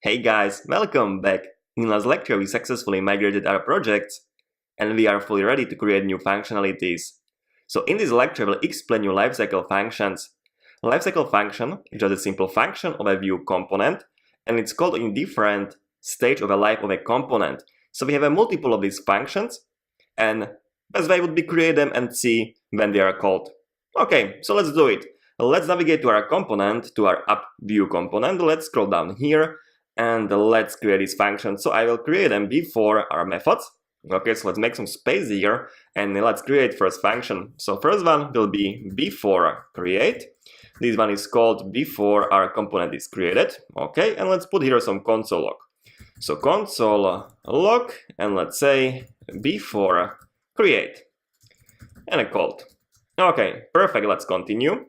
Hey guys, welcome back! In last lecture we successfully migrated our projects and we are fully ready to create new functionalities. So in this lecture we'll explain you lifecycle functions. Lifecycle function is just a simple function of a Vue component and it's called in different stage of a life of a component. So we have a multiple of these functions and best way would be create them and see when they are called. Okay, so let's do it. Let's navigate to our component, to our app Vue component. Let's scroll down here. And let's create this function. So I will create them before our methods. Okay, so let's make some space here and let's create first function. So first one will be before create. This one is called before our component is created. Okay, and let's put here some console log. So console log and let's say before create and a called. Okay, perfect, let's continue.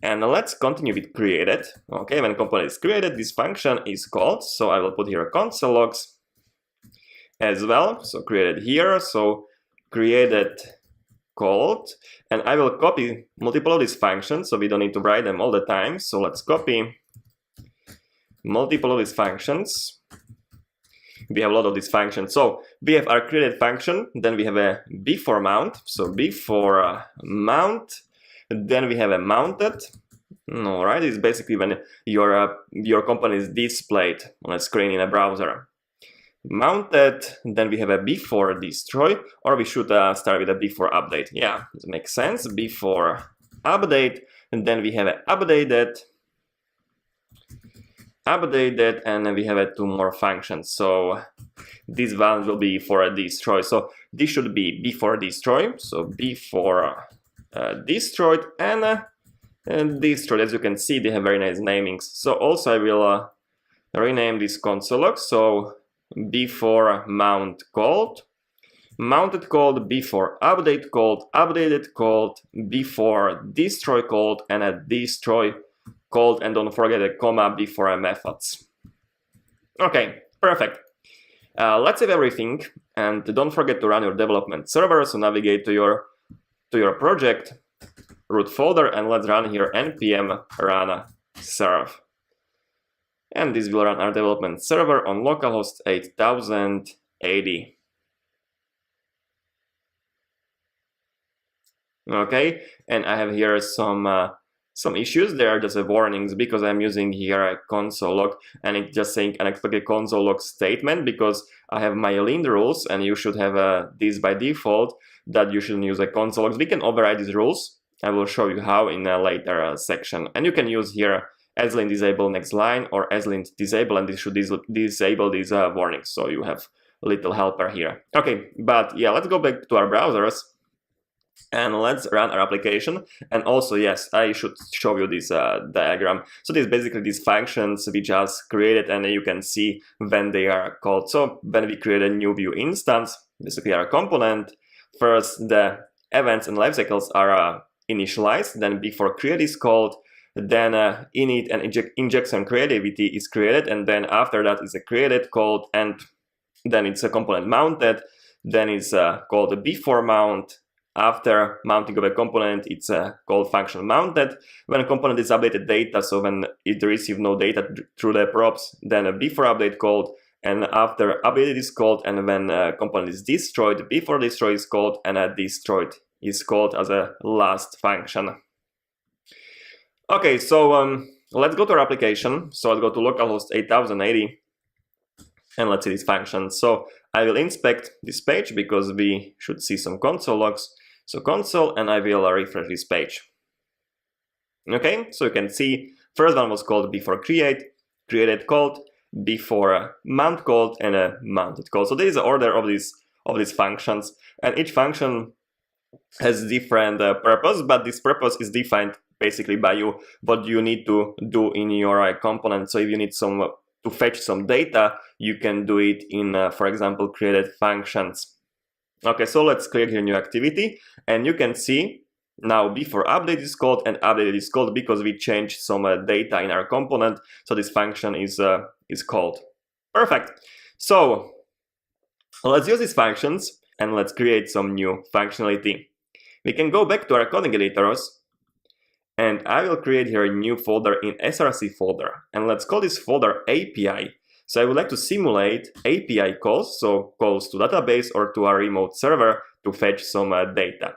And let's continue with created. Okay, when component is created, this function is called. So I will put here console logs as well. So created here. So created called. And I will copy multiple of these functions. So we don't need to write them all the time. So let's copy multiple of these functions. We have a lot of these functions. So we have our created function. Then we have a before mount. So before mount. Then we have a mounted. All right, it's basically when your component is displayed on a screen in a browser. Mounted. Then we have a before destroy, or we should start with a before update. Yeah, it makes sense. Before update, and then we have a updated, and then we have two more functions. So this one will be for a destroy. So this should be before destroy. So before destroyed and destroyed. As you can see, they have very nice namings. So also I will rename this console log. So before mount called, mounted called, before update called, updated called, before destroy called, and a destroy called, and don't forget a comma before a methods. Okay, perfect. Let's save everything and don't forget to run your development server. So navigate to your project root folder and let's run here npm run serve. And this will run our development server on localhost 8080. Okay, and I have here some issues. There are just warnings because I'm using here a console log and it's just saying unexpected console log statement because I have my lean rules and you should have this by default that you shouldn't use a console logs. We can override these rules. I will show you how in a later section. And you can use here aslin disable next line or aslin disable, and this should disable these warnings. So you have a little helper here. Okay, but yeah, let's go back to our browsers and let's run our application. And also, yes, I should show you this diagram. So this is basically these functions we just created and you can see when they are called. So when we create a new Vue instance, basically our component, first the events and lifecycles are initialized, then before create is called, then init and injection creativity is created, and then after that is a created called, and then it's a component mounted, then it's called a before mount. After mounting of a component, it's called function mounted. When a component is updated data, so when it receives no data through the props, then a before update called, and after updated is called, and when a component is destroyed, before destroy is called, and a destroyed is called as a last function. Okay, so let's go to our application. So let's go to localhost 8080 and let's see this function. So I will inspect this page because we should see some console logs. So console, and I will refresh this page. Okay, so you can see first one was called before create, created called, before mount called, and a mounted called. So there is an order of these functions, and each function has different purpose, but this purpose is defined basically by you, what you need to do in your component. So if you need to fetch some data, you can do it in, for example, created functions. Okay, so let's create here a new activity, and you can see now before update is called and updated is called because we changed some data in our component. So this function is called. Perfect. So let's use these functions and let's create some new functionality. We can go back to our coding editors and I will create here a new folder in src folder, and let's call this folder API. So I would like to simulate API calls, so calls to database or to our remote server to fetch some data.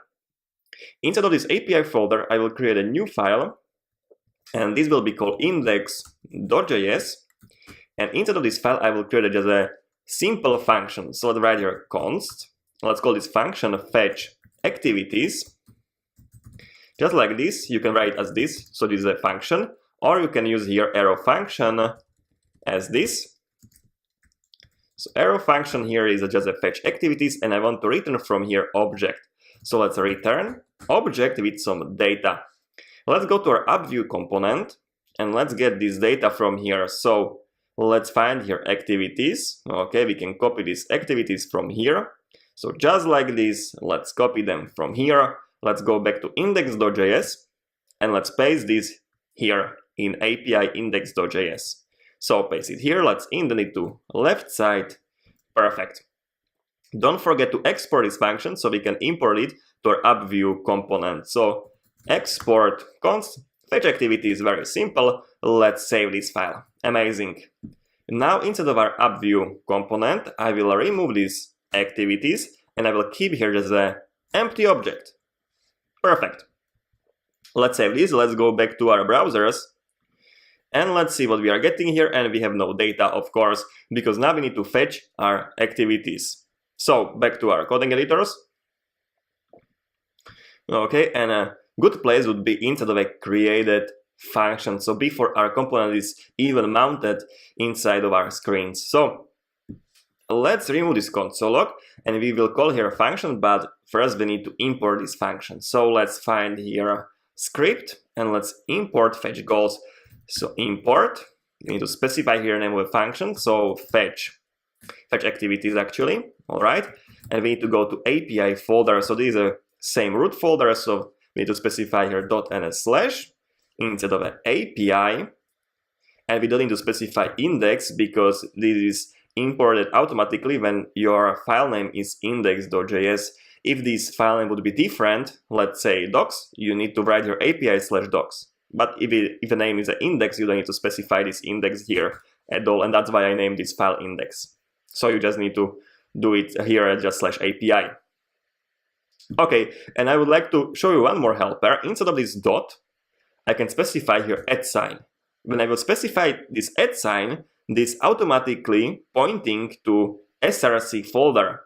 Inside of this API folder, I will create a new file, and this will be called index.js. And inside of this file, I will create just a simple function. So let's write here const. Let's call this function fetch activities. Just like this, you can write as this. So this is a function, or you can use here arrow function as this. So arrow function here is just a fetch activities, and I want to return from here object. So let's return object with some data. Let's go to our app view component and let's get this data from here. So let's find here activities. Okay, we can copy these activities from here. So just like this, let's copy them from here. Let's go back to index.js and let's paste this here in API index.js. So paste it here. Let's indent it to left side. Perfect. Don't forget to export this function so we can import it to our app view component. So export const fetch activity is very simple. Let's save this file. Amazing. Now inside of our app view component, I will remove these activities and I will keep here just an empty object. Perfect. Let's save this. Let's go back to our browsers and let's see what we are getting here. And we have no data, of course, because now we need to fetch our activities. So back to our coding editors. Okay, and a good place would be inside of a created function. So before our component is even mounted inside of our screens. So let's remove this console log and we will call here a function, but first we need to import this function. So let's find here a script and let's import fetch goals. So import, we need to specify here name of a function. So fetch activities actually, all right. And we need to go to API folder. So this is a same root folder. So we need to specify here .ns/ instead of an API. And we don't need to specify index because this is imported automatically when your file name is index.js. If this file name would be different, let's say docs, you need to write your API/docs. But if the name is an index, you don't need to specify this index here at all. And that's why I named this file index. So you just need to do it here just /API. Okay, and I would like to show you one more helper. Instead of this dot, I can specify here @sign. When I will specify this @sign, this automatically pointing to src folder.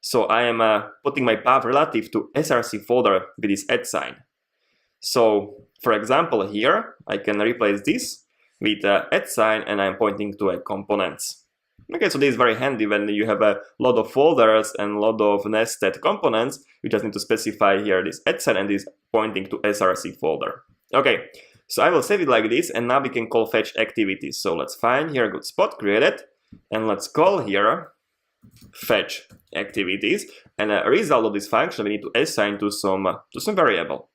So I am putting my path relative to src folder with this @sign. So for example here, I can replace this with @sign and I'm pointing to a components. Okay, so this is very handy when you have a lot of folders and a lot of nested components. You just need to specify here this @sign and this pointing to src folder. Okay, so I will save it like this and now we can call fetch activities. So let's find here a good spot, create it, and let's call here fetch activities. And a result of this function we need to assign to some variable.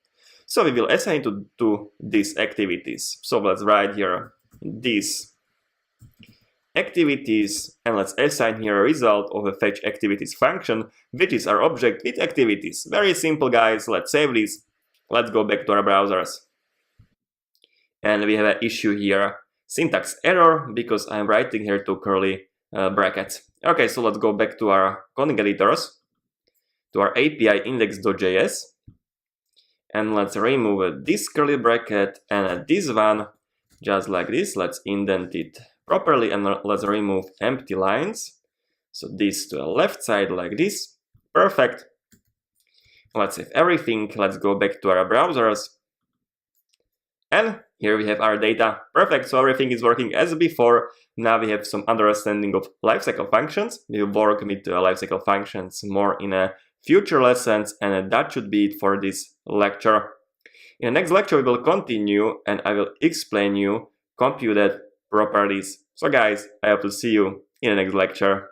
So we will assign to these activities. So let's write here these activities and let's assign here a result of a fetch activities function, which is our object with activities. Very simple, guys. Let's save this. Let's go back to our browsers. And we have an issue here, syntax error, because I'm writing here two curly brackets. Okay, so let's go back to our coding editors, to our API index.js. And let's remove this curly bracket and this one, just like this. Let's indent it properly and let's remove empty lines. So this to the left side like this. Perfect. Let's save everything. Let's go back to our browsers. And here we have our data. Perfect. So everything is working as before. Now we have some understanding of lifecycle functions. We will work with lifecycle functions more in future lessons, and that should be it for this lecture. In the next lecture, we will continue and I will explain you computed properties. So guys, I hope to see you in the next lecture.